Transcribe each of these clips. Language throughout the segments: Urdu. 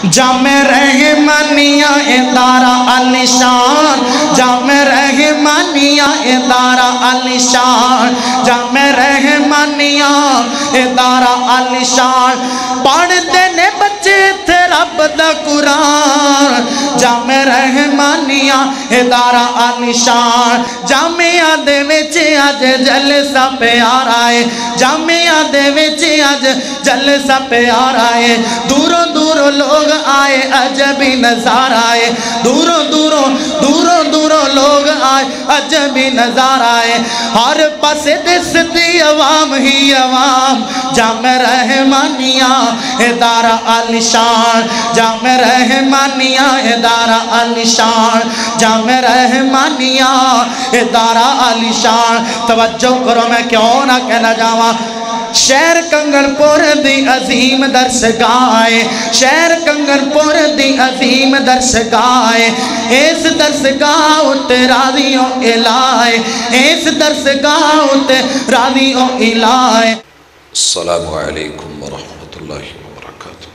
جامع رحمانیہ ادارہ علی شان، جامع رحمانیہ ادارہ علی شان، جامع رحمانیہ ادارہ علی شان، پڑھتے نے بچے تھے رب دا قرآن، جامع رحمانیہ ادارہ علی شان، جامعہ دے وچ اج جلسہ پیارا ہے، جامعہ دے وچ اج جلسہ پیارا ہے، دوروں دوروں لوگ آئے عجبی نظارہ آئے، دوروں دوروں لوگ آئے عجبی نظارہ آئے، ہر پاسے دستی عوام ہی عوام، جامع رحمانیہ ادارہ علی شان، جامع رحمانیہ ادارہ علی شان، جامع رحمانیہ ادارہ علی شان۔ توجہ کرو میں کیوں نہ کہنا جاواں، شہر کنگن پور دی عظیم درسگاہ ہے، شہر کنگن پور دی عظیم درسگاہ ہے، اس درسگاہ اتے راضیوں الہ ہے، اس درسگاہ اتے راضیوں الہ ہے۔ السلام علیکم ورحمۃ اللہ وبرکاتہ۔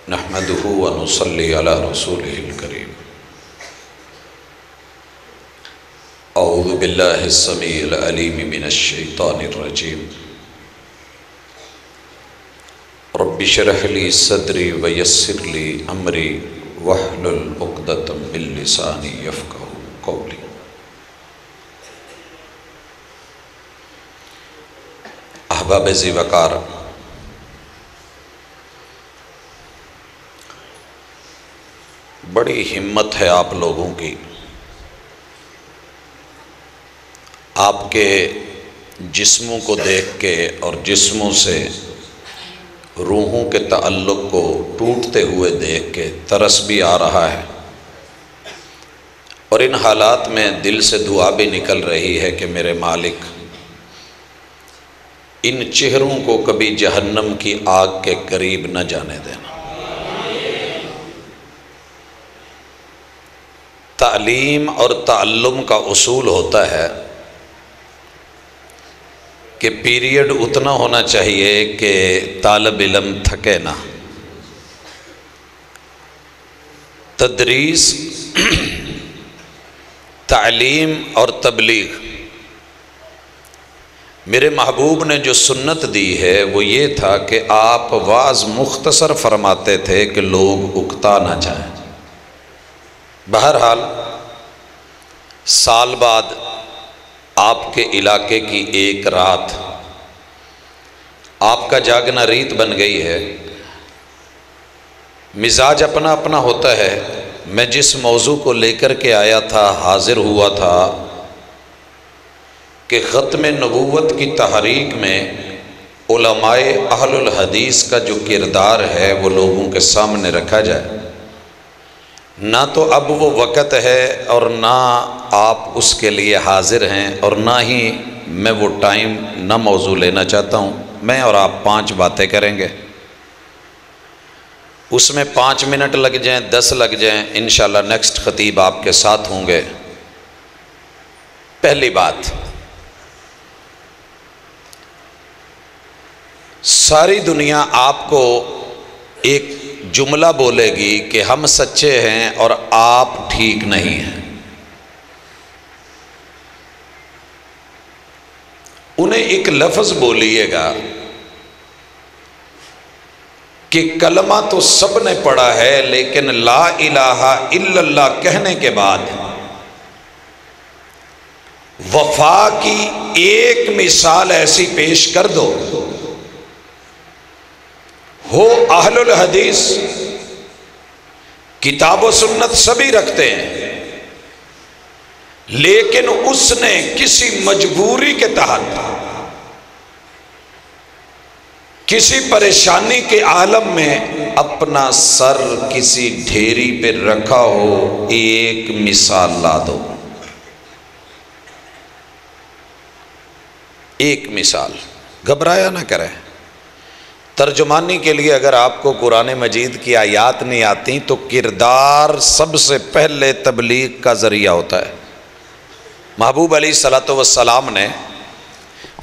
نحمدہ ونصلی علی رسولہ الکریم۔ اعوذ باللہ السمیع العلیم من الشیطان الرجیم۔ رب اشرح لی صدری ویسر لی امری واحلل عقدۃ من لسانی یفقہوا قولی۔ احباب ذی وقار، بڑی ہمت ہے آپ لوگوں کی، آپ کے جسموں کو دیکھ کے اور جسموں سے روحوں کے تعلق کو ٹوٹتے ہوئے دیکھ کے ترس بھی آ رہا ہے، اور ان حالات میں دل سے دعا بھی نکل رہی ہے کہ میرے مالک ان چہروں کو کبھی جہنم کی آگ کے قریب نہ جانے دینا۔ تعلیم اور تعلم کا اصول ہوتا ہے کہ پیریڈ اتنا ہونا چاہیے کہ طالب علم تھکے نہ۔ تدریس، تعلیم اور تبلیغ، میرے محبوب نے جو سنت دی ہے وہ یہ تھا کہ آپ واعظ مختصر فرماتے تھے کہ لوگ اکتا نہ جائیں۔ بہرحال سال بعد آپ کے علاقے کی ایک رات آپ کا جاگنا ریت بن گئی ہے، مزاج اپنا اپنا ہوتا ہے۔ میں جس موضوع کو لے کر کے آیا تھا، حاضر ہوا تھا کہ ختم نبوت کی تحریک میں علماء اہل الحدیث کا جو کردار ہے وہ لوگوں کے سامنے رکھا جائے۔ نہ تو اب وہ وقت ہے اور نہ آپ اس کے لیے حاضر ہیں، اور نہ ہی میں وہ ٹائم نہ موضوع لینا چاہتا ہوں۔ میں اور آپ 5 باتیں کریں گے، اس میں 5 منٹ لگ جائیں 10 لگ جائیں، انشاءاللہ نیکسٹ خطیب آپ کے ساتھ ہوں گے۔ پہلی بات، ساری دنیا آپ کو ایک جملہ بولے گی کہ ہم سچے ہیں اور آپ ٹھیک نہیں ہیں۔ انہیں ایک لفظ بولیے گا کہ کلمہ تو سب نے پڑھا ہے، لیکن لا الہ الا اللہ کہنے کے بعد وفا کی ایک مثال ایسی پیش کر دو۔ ہو اہل الحدیث، کتاب و سنت سبھی رکھتے ہیں، لیکن اس نے کسی مجبوری کے تحت، کسی پریشانی کے عالم میں اپنا سر کسی ڈھیری پہ رکھا ہو، ایک مثال لا دو۔ ایک مثال، گھبرایا نہ کریں۔ ترجمانی کے لیے اگر آپ کو قرآن مجید کی آیات نہیں آتی تو کردار سب سے پہلے تبلیغ کا ذریعہ ہوتا ہے۔ محبوب علیہ الصلوۃ والسلام نے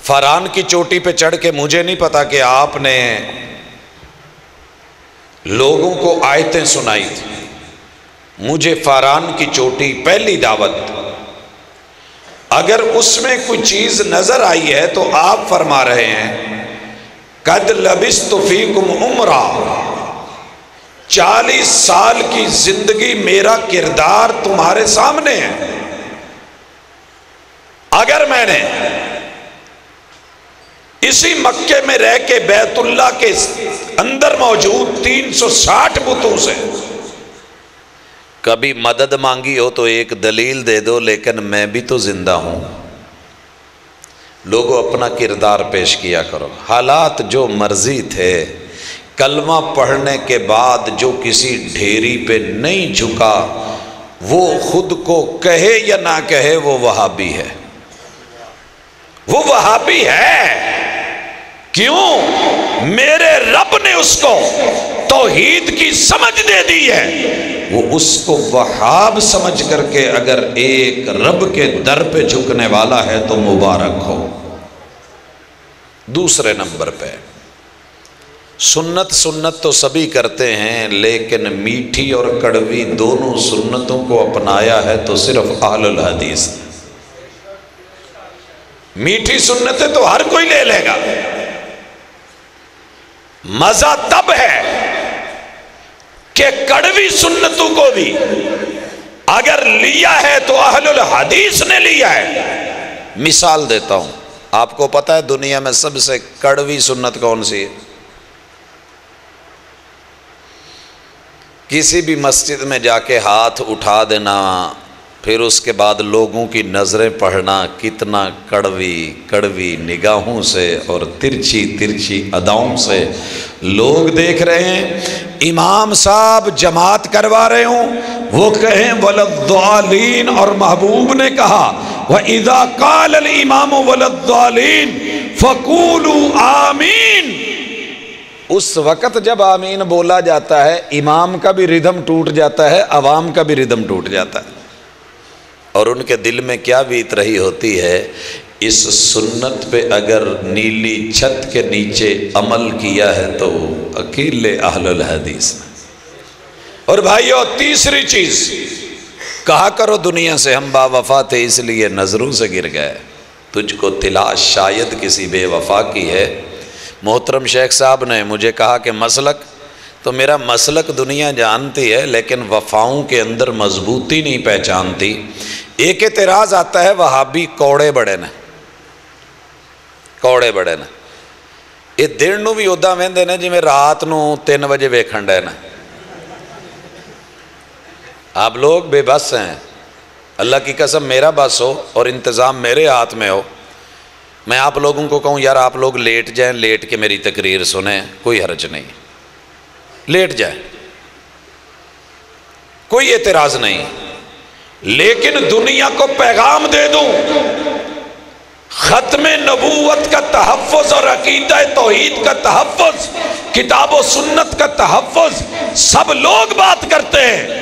فاران کی چوٹی پہ چڑھ کے مجھے نہیں پتا کہ آپ نے لوگوں کو آیتیں سنائی تھی، مجھے فاران کی چوٹی پہلی دعوت، اگر اس میں کوئی چیز نظر آئی ہے تو آپ فرما رہے ہیں قد لبثت فیکم عمرا، 40 سال کی زندگی میرا کردار تمہارے سامنے ہے، اگر میں نے اسی مکے میں رہ کے بیت اللہ کے اندر موجود 360 بتوں سے کبھی مدد مانگی ہو تو ایک دلیل دے دو، لیکن میں بھی تو زندہ ہوں۔ لوگوں اپنا کردار پیش کیا کرو، حالات جو مرضی تھے، کلمہ پڑھنے کے بعد جو کسی ڈھیری پہ نہیں جھکا وہ خود کو کہے یا نہ کہے وہ وہابی ہے، وہ وہابی ہے۔ کیوں؟ میرے رب نے اس کو توحید کی سمجھ دے دی ہے، وہ اس کو وہاب سمجھ کر کے اگر ایک رب کے در پہ جھکنے والا ہے تو مبارک ہو۔ دوسرے نمبر پہ سنت تو سبھی کرتے ہیں، لیکن میٹھی اور کڑوی دونوں سنتوں کو اپنایا ہے تو صرف اہل الحدیث۔ میٹھی سنتیں تو ہر کوئی لے لے گا، مزہ تب ہے کہ کڑوی سنتوں کو بھی اگر لیا ہے تو اہل الحدیث نے لیا ہے۔ مثال دیتا ہوں، آپ کو پتہ ہے دنیا میں سب سے کڑوی سنت کون سی ہے؟ کسی بھی مسجد میں جا کے ہاتھ اٹھا دینا، پھر اس کے بعد لوگوں کی نظریں پڑھنا، کتنا کڑوی نگاہوں سے اور ترچھی اداؤں سے لوگ دیکھ رہے ہیں، امام صاحب جماعت کروا رہے ہوں، وہ کہیں وَلَلضَّالِينَ، اور محبوب نے کہا وَإِذَا قَالَ الْإِمَامُ وَلَلضَّالِينَ فَقُولُوا آمین۔ اس وقت جب آمین بولا جاتا ہے، امام کا بھی ردھم ٹوٹ جاتا ہے، عوام کا بھی ردھم ٹوٹ جاتا ہے، اور ان کے دل میں کیا بیت رہی ہوتی ہے؟ اس سنت پہ اگر نیلی چھت کے نیچے عمل کیا ہے تو اکیلے اہل الحدیث۔ اور بھائیو تیسری چیز کہا کرو دنیا سے ہم با وفا تھے اس لیے نظروں سے گر گئے، تجھ کو تلاش شاید کسی بے وفا کی ہے۔ محترم شیخ صاحب نے مجھے کہا کہ مسلک، تو میرا مسلک دنیا جانتی ہے لیکن وفاؤں کے اندر مضبوطی نہیں پہچانتی۔ ایک اعتراض آتا ہے وہابی کوڑے بڑے نے، یہ دن نو بھی ادا وہندے نے جویں رات نو 3 بجے ویکھن ڈے نا۔ آپ لوگ بے بس ہیں، اللہ کی قسم میرا بس ہو اور انتظام میرے ہاتھ میں ہو، میں آپ لوگوں کو کہوں یار آپ لوگ لیٹ جائیں، لیٹ کے میری تقریر سنیں، کوئی حرج نہیں، لیٹ جائیں، کوئی اعتراض نہیں، لیکن دنیا کو پیغام دے دوں ختم نبوت کا تحفظ اور عقیدہ توحید کا تحفظ، کتاب و سنت کا تحفظ سب لوگ بات کرتے ہیں،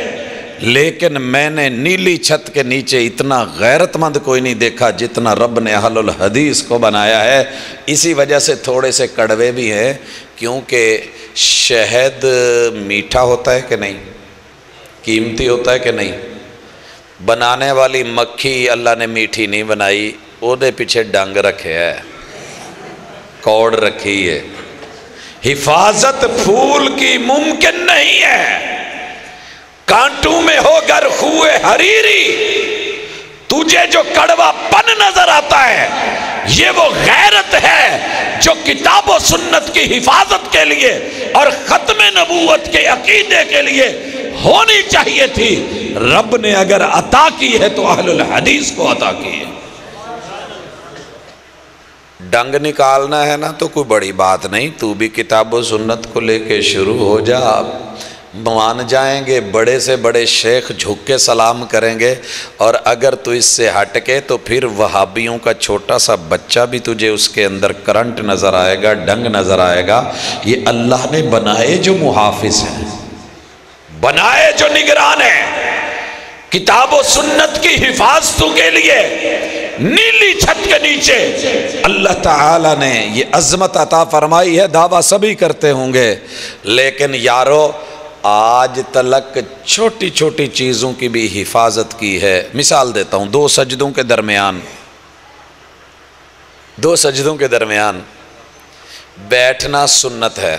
لیکن میں نے نیلی چھت کے نیچے اتنا غیرت مند کوئی نہیں دیکھا جتنا رب نے اہل الحدیث کو بنایا ہے۔ اسی وجہ سے تھوڑے سے کڑوے بھی ہیں، کیونکہ شہد میٹھا ہوتا ہے کہ نہیں، قیمتی ہوتا ہے کہ نہیں، بنانے والی مکھی اللہ نے میٹھی نہیں بنائی، وہ دے پیچھے ڈنگ رکھے ہے، کوڑ رکھی ہے، حفاظت پھول کی ممکن نہیں ہے۔ کانٹوں میں ہو گر خوئے حریری، تجھے جو کڑوا پن نظر آتا ہے یہ وہ غیرت ہے جو کتاب و سنت کی حفاظت کے لیے اور ختم نبوت کے عقیدے کے لیے ہونی چاہیے تھی۔ رب نے اگر عطا کی ہے تو اہل الحدیث کو عطا کی ہے۔ ڈنگ نکالنا ہے نا تو کوئی بڑی بات نہیں، تو بھی کتاب و سنت کو لے کے شروع ہو جا، مان جائیں گے، بڑے سے بڑے شیخ جھک کے سلام کریں گے، اور اگر تو اس سے ہٹ کے تو پھر وہابیوں کا چھوٹا سا بچہ بھی تجھے اس کے اندر کرنٹ نظر آئے گا، ڈنگ نظر آئے گا۔ یہ اللہ نے بنائے جو محافظ ہیں، بنائے جو نگران ہیں، کتاب و سنت کی حفاظتوں کے لیے نیلی چھت کے نیچے اللہ تعالی نے یہ عظمت عطا فرمائی ہے. دعویٰ سبھی کرتے ہوں گے، لیکن یارو آج تلک چھوٹی چھوٹی چیزوں کی بھی حفاظت کی ہے. مثال دیتا ہوں، دو سجدوں کے درمیان بیٹھنا سنت ہے.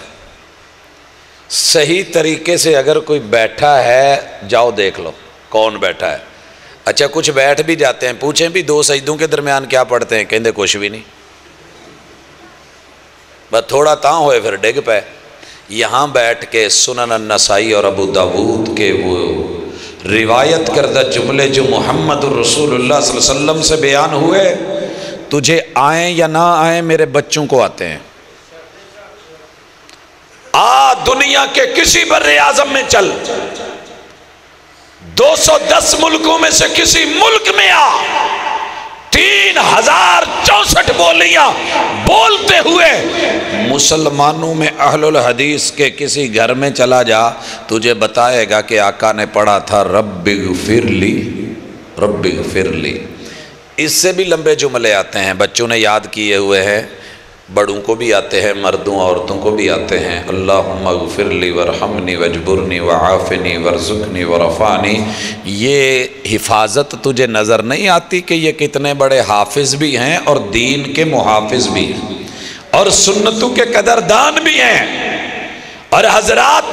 صحیح طریقے سے اگر کوئی بیٹھا ہے، جاؤ دیکھ لو کون بیٹھا ہے. اچھا کچھ بیٹھ بھی جاتے ہیں، پوچھیں بھی دو سجدوں کے درمیان کیا پڑھتے ہیں، کہندے کچھ بھی نہیں، بس تھوڑا تاں ہوئے پھر ڈگ پہ. یہاں بیٹھ کے سنن النسائی اور ابو داود کے وہ روایت کردہ جملے جو محمد الرسول اللہ صلی اللہ علیہ وسلم سے بیان ہوئے، تجھے آئیں یا نہ آئیں میرے بچوں کو آتے ہیں. دنیا کے کسی بر اعظم میں چل، 210 ملکوں میں سے کسی ملک میں 3064 بولیاں بولتے ہوئے مسلمانوں میں اہل الحدیث کے کسی گھر میں چلا جا، تجھے بتائے گا کہ آقا نے پڑھا تھا رب اغفر لی، رب اغفر لی. اس سے بھی لمبے جملے آتے ہیں، بچوں نے یاد کیے ہوئے ہیں، بڑوں کو بھی آتے ہیں، مردوں عورتوں کو بھی آتے ہیں. اللہم اغفر لی ورحمنی وجبرنی وعافنی ورزقنی ورفعنی. یہ حفاظت تجھے نظر نہیں آتی کہ یہ کتنے بڑے حافظ بھی ہیں اور دین کے محافظ بھی ہیں اور سنتوں کے قدردان بھی ہیں. اور حضرات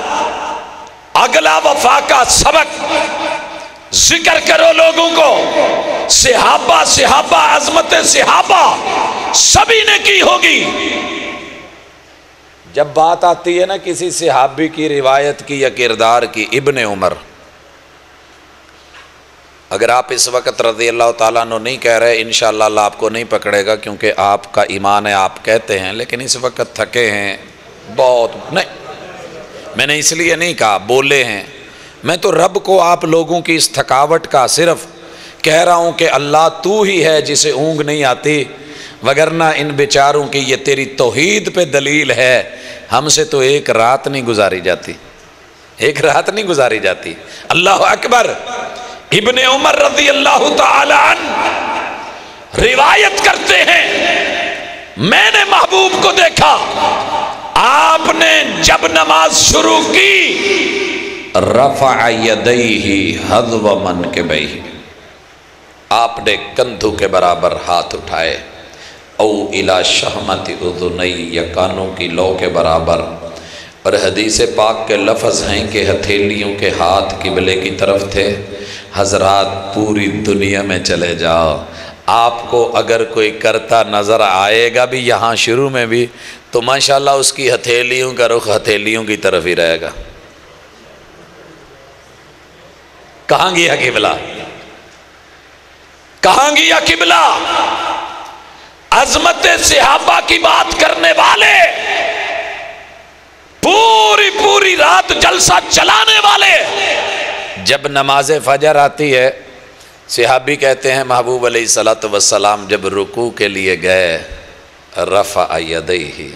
اگلا وفا کا سبق ذکر کرو لوگوں کو. صحابہ عظمت صحابہ سبھی نے کی ہوگی. جب بات آتی ہے نا کسی صحابی کی روایت کی یا کردار کی، ابن عمر، اگر آپ اس وقت رضی اللہ تعالیٰ عنہ نہیں کہہ رہے، انشاءاللہ اللہ آپ کو نہیں پکڑے گا کیونکہ آپ کا ایمان ہے، آپ کہتے ہیں، لیکن اس وقت تھکے ہیں بہت. نہیں، میں نے اس لیے نہیں کہا، بولے ہیں. میں تو رب کو آپ لوگوں کی اس تھکاوٹ کا صرف کہہ رہا ہوں کہ اللہ تو ہی ہے جسے اونگ نہیں آتی، وگرنہ ان بیچاروں کی یہ تیری توحید پہ دلیل ہے. ہم سے تو ایک رات نہیں گزاری جاتی. اللہ اکبر. ابن عمر رضی اللہ تعالی عنہ روایت کرتے ہیں، میں نے محبوب کو دیکھا، آپ نے جب نماز شروع کی رفع یدیہ حذو منکبیہ، آپ نے کندھوں کے برابر ہاتھ اٹھائے، او الی شہمت اذنی، یا کانوں کی لو کے برابر. اور حدیث پاک کے لفظ ہیں کہ ہتھیلیوں کے ہاتھ قبلے کی طرف تھے. حضرات پوری دنیا میں چلے جاؤ، آپ کو اگر کوئی کرتا نظر آئے گا بھی یہاں شروع میں بھی، تو ماشاءاللہ اس کی ہتھیلیوں کا رخ ہتھیلیوں کی طرف ہی رہے گا. کہاں گیا قبلہ؟ کہاں گیا قبلہ؟ عظمت صحابہ کی بات کرنے والے، پوری رات جلسہ چلانے والے، جب نماز فجر آتی ہے، صحابی کہتے ہیں محبوب علیہ الصلوۃ والسلام جب رکوع کے لیے گئے، رفع یدیہ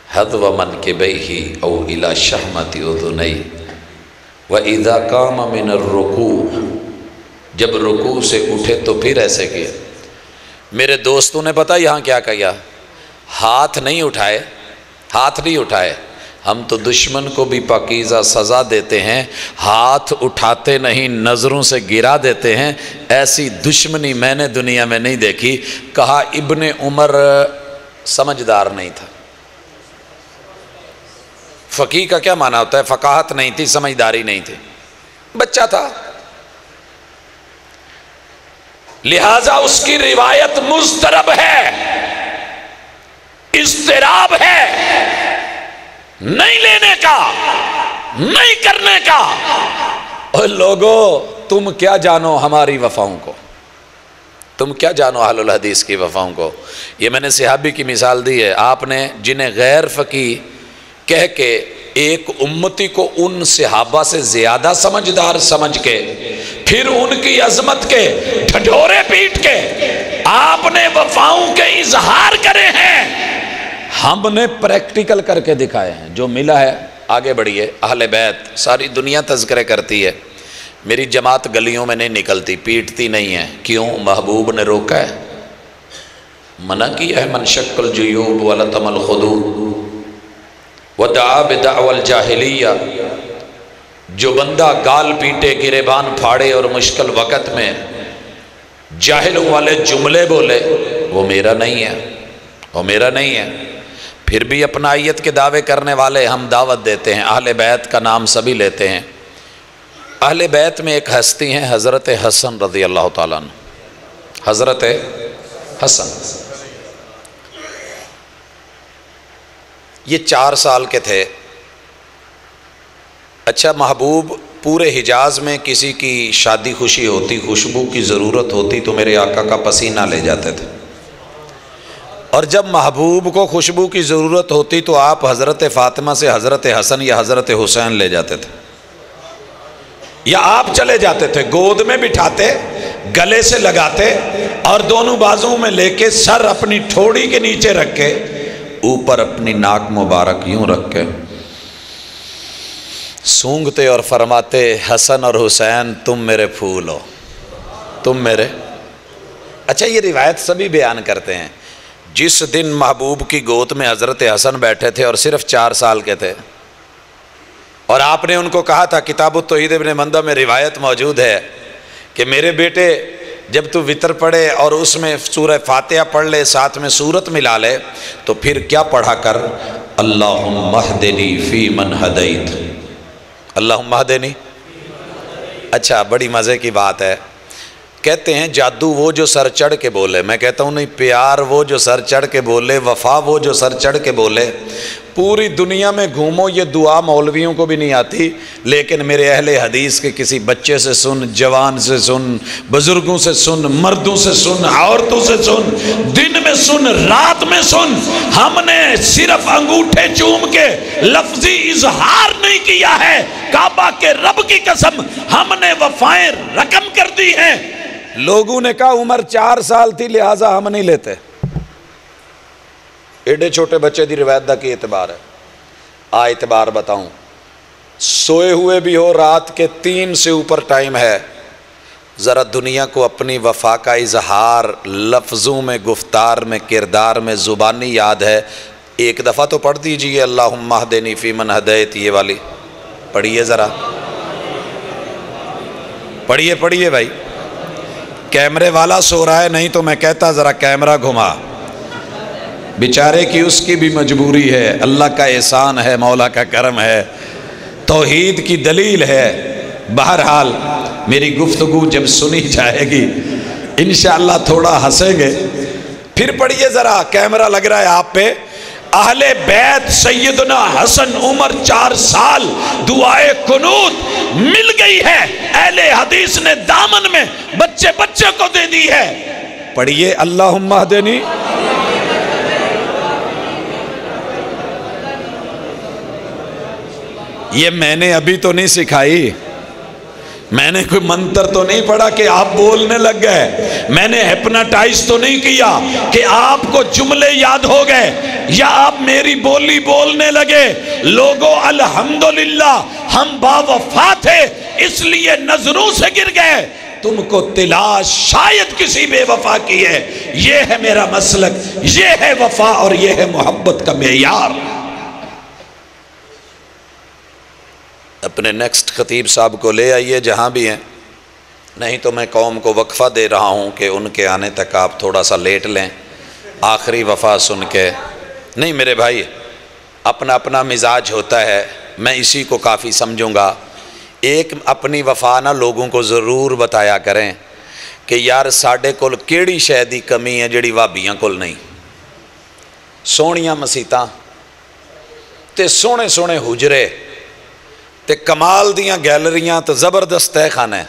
حذو منکبیہ او الی شہمت اذنیہ، وَإِذَا قَامَ مِنَ الرُّكُوعِ، جب رکوع سے اٹھے تو پھر ایسے کیا. میرے دوستوں نے پتہ یہاں کیا کیا؟ ہاتھ نہیں اٹھائے. ہم تو دشمن کو بھی پاکیزہ سزا دیتے ہیں، ہاتھ اٹھاتے نہیں، نظروں سے گرا دیتے ہیں. ایسی دشمنی میں نے دنیا میں نہیں دیکھی. کہا ابن عمر سمجھدار نہیں تھا. فقیہ کا کیا معنی ہوتا ہے؟ فقاہت نہیں تھی، سمجھداری نہیں تھی، بچہ تھا. لہذا اس کی روایت مضطرب ہے، اضطراب ہے، نہیں لینے کا، نہیں کرنے کا. اور لوگو تم کیا جانو ہماری وفاؤں کو، تم کیا جانو اہل الحدیث کی وفاؤں کو. یہ میں نے صحابی کی مثال دی ہے. آپ نے جنہیں غیر فقیہ کہہ کے ایک امتی کو ان صحابہ سے زیادہ سمجھدار سمجھ کے، پھر ان کی عظمت کے ڈھڈورے پیٹ کے آپ نے وفاؤں کے اظہار کرے ہیں. ہم نے پریکٹیکل کر کے دکھائے ہیں. جو ملا ہے آگے بڑھیے. اہل بیت ساری دنیا تذکرے کرتی ہے، میری جماعت گلیوں میں نہیں نکلتی، پیٹتی نہیں ہے، کیوں؟ محبوب نے روکا ہے، منع کیا ہے، من شق الجیوب ولطم الخدود ودعا بدعوى الجاہلیہ، جو بندہ گال پیٹے، گریبان پھاڑے اور مشکل وقت میں جاہلوں والے جملے بولے، وہ میرا نہیں ہے، وہ میرا نہیں ہے۔ پھر بھی اپنائیت کے دعوے کرنے والے ہم دعوت دیتے ہیں، اہل بیت کا نام سبھی لیتے ہیں۔ اہل بیت میں ایک ہستی ہیں حضرت حسن رضی اللہ تعالیٰ عنہ، حضرت حسن، یہ 4 سال کے تھے۔ اچھا، محبوب پورے حجاز میں کسی کی شادی خوشی ہوتی، خوشبو کی ضرورت ہوتی تو میرے آقا کا پسینہ لے جاتے تھے، اور جب محبوب کو خوشبو کی ضرورت ہوتی تو آپ حضرت فاطمہ سے حضرت حسن یا حضرت حسین لے جاتے تھے، یا آپ چلے جاتے تھے، گود میں بٹھاتے، گلے سے لگاتے اور دونوں بازوں میں لے کے سر اپنی ٹھوڑی کے نیچے رکھ کے اوپر اپنی ناک مبارک یوں رکھ کے سونگھتے اور فرماتے، حسن اور حسین تم میرے پھول ہو، تم میرے۔ اچھا، یہ روایت سبھی بیان کرتے ہیں، جس دن محبوب کی گود میں حضرت حسن بیٹھے تھے اور صرف 4 سال کے تھے، اور آپ نے ان کو کہا تھا، کتاب التوحید ابن مندہ میں روایت موجود ہے کہ میرے بیٹے جب تو وطر پڑھے اور اس میں سورہ فاتحہ پڑھ لے، ساتھ میں سورت ملا لے، تو پھر کیا پڑھا کر؟ اللہم اہدنی فی من ہدیت، اللہم اہدنی۔ اچھا، بڑی مزے کی بات ہے، کہتے ہیں جادو وہ جو سر چڑھ کے بولے، میں کہتا ہوں نہیں، پیار وہ جو سر چڑھ کے بولے، وفا وہ جو سر چڑھ کے بولے۔ پوری دنیا میں گھومو، یہ دعا مولویوں کو بھی نہیں آتی، لیکن میرے اہل حدیث کے کسی بچے سے سن، جوان سے سن، بزرگوں سے سن، مردوں سے سن، عورتوں سے سن، دن میں سن، رات میں سن، ہم نے صرف انگوٹھے چوم کے لفظی اظہار نہیں کیا ہے، کعبہ کے رب کی قسم ہم نے وفائیں رقم کر دی ہیں۔ لوگوں نے کہا عمر 4 سال تھی لہٰذا ہم نہیں لیتے، ایڈے چھوٹے بچے دی روایت دا کی اعتبار ہے؟ اعتبار بتاؤں، سوئے ہوئے بھی ہو، رات کے 3 سے اوپر ٹائم ہے، ذرا دنیا کو اپنی وفا کا اظہار لفظوں میں، گفتار میں، کردار میں، زبانی یاد ہے، ایک دفعہ تو پڑھ دیجئے، اللہم اہدنی فی من ہدیت، یہ والی پڑھیے، ذرا پڑھیے، پڑھیے بھائی۔ کیمرے والا سو رہا ہے، نہیں تو میں کہتا ذرا کیمرہ گھما، بیچارے کی اس کی بھی مجبوری ہے، اللہ کا احسان ہے، مولا کا کرم ہے، توحید کی دلیل ہے۔ بہرحال میری گفتگو جب سنی جائے گی انشاءاللہ تھوڑا ہنسیں گے۔ پھر پڑھیے ذرا، کیمرہ لگ رہا ہے آپ پہ، اہل بیت سیدنا حسن عمر 4 سال، دعائے قنوت مل گئی ہے، اہل حدیث نے دامن میں بچے بچے کو دے دی ہے۔ پڑھیے، اللہم اہدنی۔ یہ میں نے ابھی تو نہیں سکھائی، میں نے کوئی منتر تو نہیں پڑھا کہ آپ بولنے لگ گئے، میں نے ہپناٹائز تو نہیں کیا کہ آپ کو جملے یاد ہو گئے یا آپ میری بولی بولنے لگے۔ لوگو الحمدللہ ہم باوفا تھے اس لیے نظروں سے گر گئے، تم کو تلاش شاید کسی بے وفا کی ہے۔ یہ ہے میرا مسلک، یہ ہے وفا اور یہ ہے محبت کا معیار۔ اپنے نیکسٹ خطیب صاحب کو لے آئیے جہاں بھی ہیں، نہیں تو میں قوم کو وقفہ دے رہا ہوں کہ ان کے آنے تک آپ تھوڑا سا لیٹ لیں، آخری وفا سن کے۔ نہیں میرے بھائی، اپنا اپنا مزاج ہوتا ہے، میں اسی کو کافی سمجھوں گا۔ ایک اپنی وفا نہ لوگوں کو ضرور بتایا کریں کہ یار ساڈے کول کیڑی شے دی کمی ہے جڑی وابیاں کول نہیں۔ سونیاں مسیتاں تے سونے سونے حجرے تے کمال دیاں گیلریاں تے زبردست تہ خانے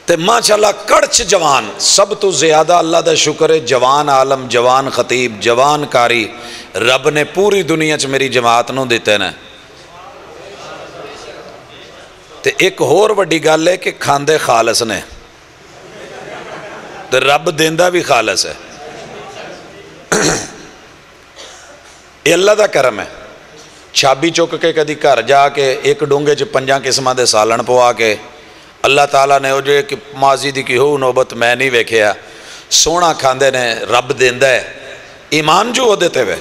تے ماشاءاللہ کڑچ جوان، سب تو زیادہ اللہ دا شکر ہے جوان عالم، جوان خطیب، جوان کاری رب نے پوری دنیا چ میری جماعت نو دیتے نے۔ تے ایک اور وڈی گل ہے کہ کھاندے خالص نے تے رب دیندہ بھی خالص ہے۔ یہ اللہ دا کرم ہے۔ چھابی چک کے کدی گھر جا کے ایک ڈونگے چ 5 قسمہ دے سالن پوا کے اللہ تعالیٰ نے وہ جو کہ ماضی دی کی ہو نوبت میں نہیں ویکھیا سونا کھاندے نے رب دیندا ہے ایمان جو دیتے ہوئے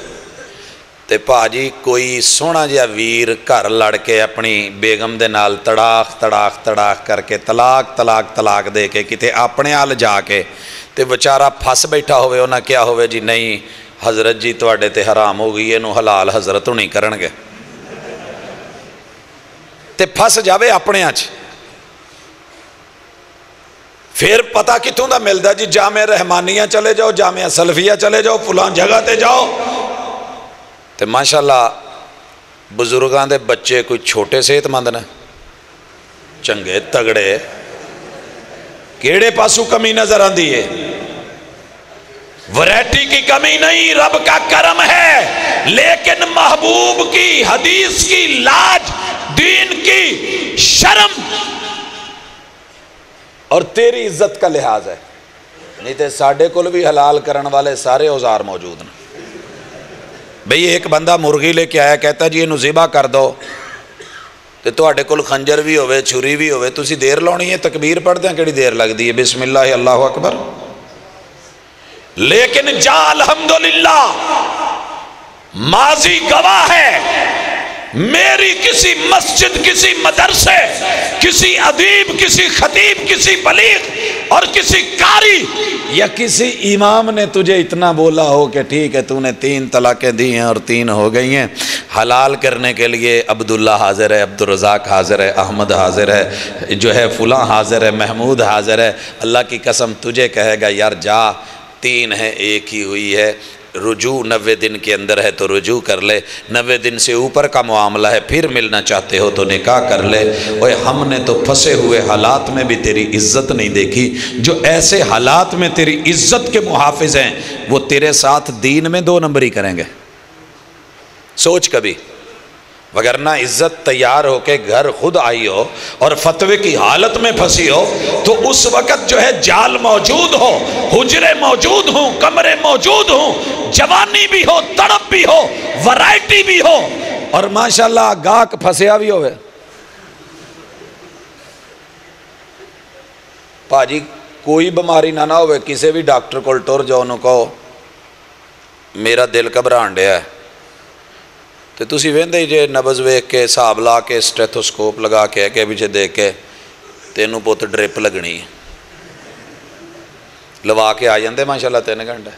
تے پاجی کوئی سونا جہا ویر گھر لڑ کے اپنی بیگم دے نال تڑاخ کر کے طلاق دے کے کتے اپنے آل جا کے تے بچارہ پھس بیٹھا ہوئے انہاں کیا ہوئے جی نہیں حضرت جی تواڈے تے حرام ہو گئی اینو حلال حضرت نہیں کرن گے تے پھس جاوے اپنے آج پھر پتہ کتوں دا ملدا جی جامع رحمانیہ چلے جاؤ جامعہ سلفیہ چلے جاؤ فلان جگہ تے جاؤ تے ماشاءاللہ بزرگاں دے بچے کوئی چھوٹے صحت مند نے چنگے تگڑے کیڑے پاسو کمی نظر آندی ہے ورائٹی کی کمی نہیں رب کا کرم ہے لیکن محبوب کی حدیث کی لاج دین کی شرم اور تیری عزت کا لحاظ ہے نہیں تے ساڑھے کل بھی حلال کرن والے سارے اوزار موجود ہیں بھئی ایک بندہ مرغی لے کے آیا کہتا جی یہ ذبح کر دو تے تواڈے کول خنجر بھی ہوئے چھری بھی ہوئے تسی دیر لونی ہے تکبیر پڑھ دیں کیڑی دیر لگ دی ہے بسم اللہ اللہ اکبر لیکن جا الحمدللہ ماضی گواہ ہے میری کسی مسجد کسی مدرسے کسی ادیب کسی خطیب کسی بلیغ اور کسی قاری یا کسی امام نے تجھے اتنا بولا ہو کہ ٹھیک ہے تو نے 3 طلاقیں دی ہیں اور 3 ہو گئی ہیں حلال کرنے کے لیے عبداللہ حاضر ہے عبدالرزاق حاضر ہے احمد حاضر ہے جو ہے فلاں حاضر ہے محمود حاضر ہے اللہ کی قسم تجھے کہے گا یار جا 3 ہے 1 ہی ہوئی ہے رجوع 90 دن کے اندر ہے تو رجوع کر لے 90 دن سے اوپر کا معاملہ ہے پھر ملنا چاہتے ہو تو نکاح کر لے اوے ہم نے تو پھنسے ہوئے حالات میں بھی تیری عزت نہیں دیکھی جو ایسے حالات میں تیری عزت کے محافظ ہیں وہ تیرے ساتھ دین میں 2 نمبری کریں گے سوچ کبھی وگرنہ عزت تیار ہو کے گھر خود آئی ہو اور فتوے کی حالت میں پھنسی ہو تو اس وقت جو ہے جال موجود ہو حجرے موجود ہوں کمرے موجود ہوں جوانی بھی ہو تڑپ بھی ہو ورائٹی بھی ہو اور ماشاءاللہ گاہک پھنسیا بھی ہوئے پاجی کوئی بیماری نہ ہوئے کسی بھی ڈاکٹر کو ٹر جاؤ انہوں کہو میرا دل گھبران ڈیا ہے تو تسی ویندے ہی جے نبض ویکھ کے حساب لا کے سٹیتھوسکوپ لگا کے اگے پیچھے دیکھ کے تینوں پوت ڈرپ لگنی لوا کے آ جاندے ماشاءاللہ 3 گھنٹے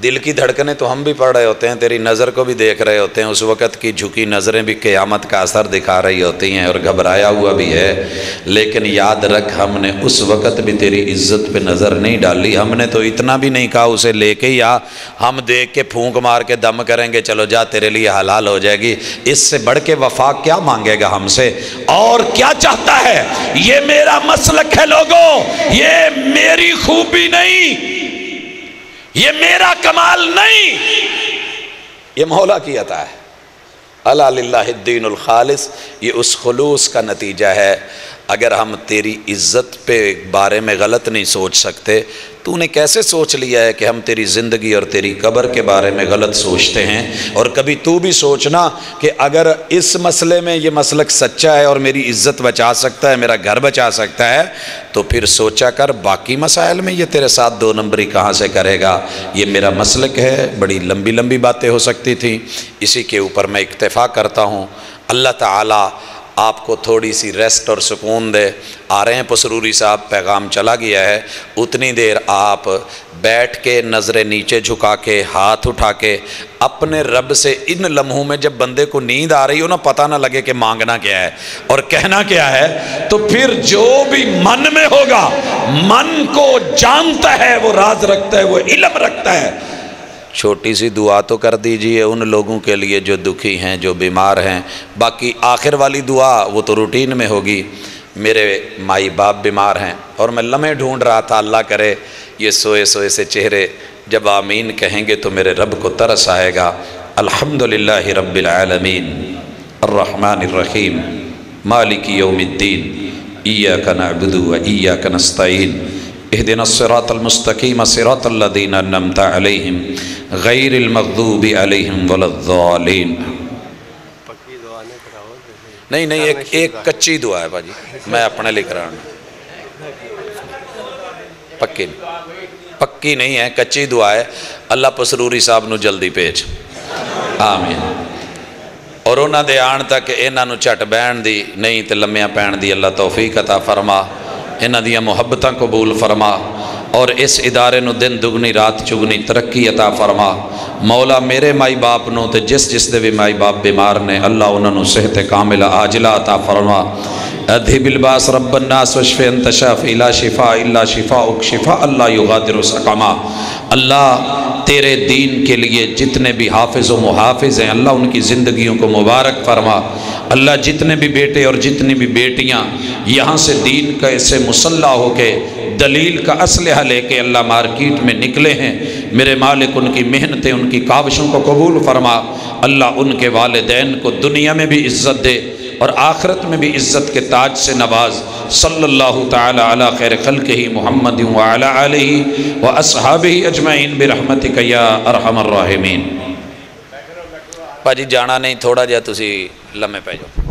دل کی دھڑکنیں تو ہم بھی پڑھ رہے ہوتے ہیں تیری نظر کو بھی دیکھ رہے ہوتے ہیں اس وقت کی جھکی نظریں بھی قیامت کا اثر دکھا رہی ہوتی ہیں اور گھبرایا ہوا بھی ہے لیکن یاد رکھ ہم نے اس وقت بھی تیری عزت پہ نظر نہیں ڈالی ہم نے تو اتنا بھی نہیں کہا اسے لے کے یا ہم دیکھ کے پھونک مار کے دم کریں گے چلو جا تیرے لیے حلال ہو جائے گی اس سے بڑھ کے وفا کیا مانگے گا ہم سے اور کیا چاہتا ہے یہ میرا مسلک ہے لوگوں یہ میری خوبی نہیں یہ میرا کمال نہیں یہ مولا کی عطا ہے الا للہ الدین الخالص یہ اس خلوص کا نتیجہ ہے اگر ہم تیری عزت پہ بارے میں غلط نہیں سوچ سکتے تو نے کیسے سوچ لیا ہے کہ ہم تیری زندگی اور تیری قبر کے بارے میں غلط سوچتے ہیں اور کبھی تو بھی سوچنا کہ اگر اس مسئلے میں یہ مسلک سچا ہے اور میری عزت بچا سکتا ہے میرا گھر بچا سکتا ہے تو پھر سوچا کر باقی مسائل میں یہ تیرے ساتھ 2 نمبری کہاں سے کرے گا یہ میرا مسلک ہے بڑی لمبی باتیں ہو سکتی تھیں اسی کے اوپر میں اکتفا کرتا ہوں اللہ تعالیٰ آپ کو تھوڑی سی ریسٹ اور سکون دے آ رہے ہیں پسروری صاحب پیغام چلا گیا ہے اتنی دیر آپ بیٹھ کے نظریں نیچے جھکا کے ہاتھ اٹھا کے اپنے رب سے ان لمحوں میں جب بندے کو نیند آ رہی ہو نا پتہ نہ لگے کہ مانگنا کیا ہے اور کہنا کیا ہے تو پھر جو بھی من میں ہوگا من کو جانتا ہے وہ راز رکھتا ہے وہ علم رکھتا ہے چھوٹی سی دعا تو کر دیجئے ان لوگوں کے لیے جو دکھی ہیں جو بیمار ہیں باقی آخر والی دعا وہ تو روٹین میں ہوگی میرے مائی باپ بیمار ہیں اور میں لمحے ڈھونڈ رہا تھا اللہ کرے یہ سوئے سے چہرے جب آمین کہیں گے تو میرے رب کو ترس آئے گا الحمدللہ رب العالمین الرحمن الرحیم مالک یوم الدین ایاک نعبد و ایاک نستعین اہدنا الصراط المستقیم صراط الذین انعمت علیہم غیر المغضوب علیہم ولا الضالین نہیں نہیں، ایک کچی دعا ہے باجی، میں اپنے لکھ رہا ہوں، پکی نہیں ہے، کچی دعا ہے۔ اللہ پسروری صاحب نو جلدی بھیج، آمین۔ اور انہاں دے آن تک انہاں نو چٹ بہن دی نہیں تے لمیاں پہن دی اللہ توفیق عطا فرما، انہاں دیاں محبتاں قبول فرما، اور اس ادارے نو دن دگنی رات چگنی ترقی عطا فرما۔ مولا میرے مائی باپ نو تے جس دے بھی مائی باپ بیمار نے، اللہ انہاں نو صحت کاملہ عاجلہ عطا فرما۔ اذهب الباس رب الناس واشف انت شافی لا شفاء الا شفاءک شفاء لا یغادر سقما۔ اللہ تیرے دین کے لیے جتنے بھی حافظ و محافظ ہیں اللہ ان کی زندگیوں کو مبارک فرما۔ اللہ جتنے بھی بیٹے اور جتنی بھی بیٹیاں یہاں سے دین کا سے مسلح ہو کے دلیل کا اسلحہ لے کے اللہ مارکیٹ میں نکلے ہیں، میرے مالک ان کی محنتیں ان کی کاوشوں کو قبول فرما۔ اللہ ان کے والدین کو دنیا میں بھی عزت دے اور آخرت میں بھی عزت کے تاج سے نواز۔ صلی اللہ تعالی علی خیر خلقہ محمد وعلی آلہ واصحابہ اجمعین برحمتک یا ارحم الراحمین۔ باجی جانا نہیں، تھوڑا جہا تسی لمحے پہ جاؤ۔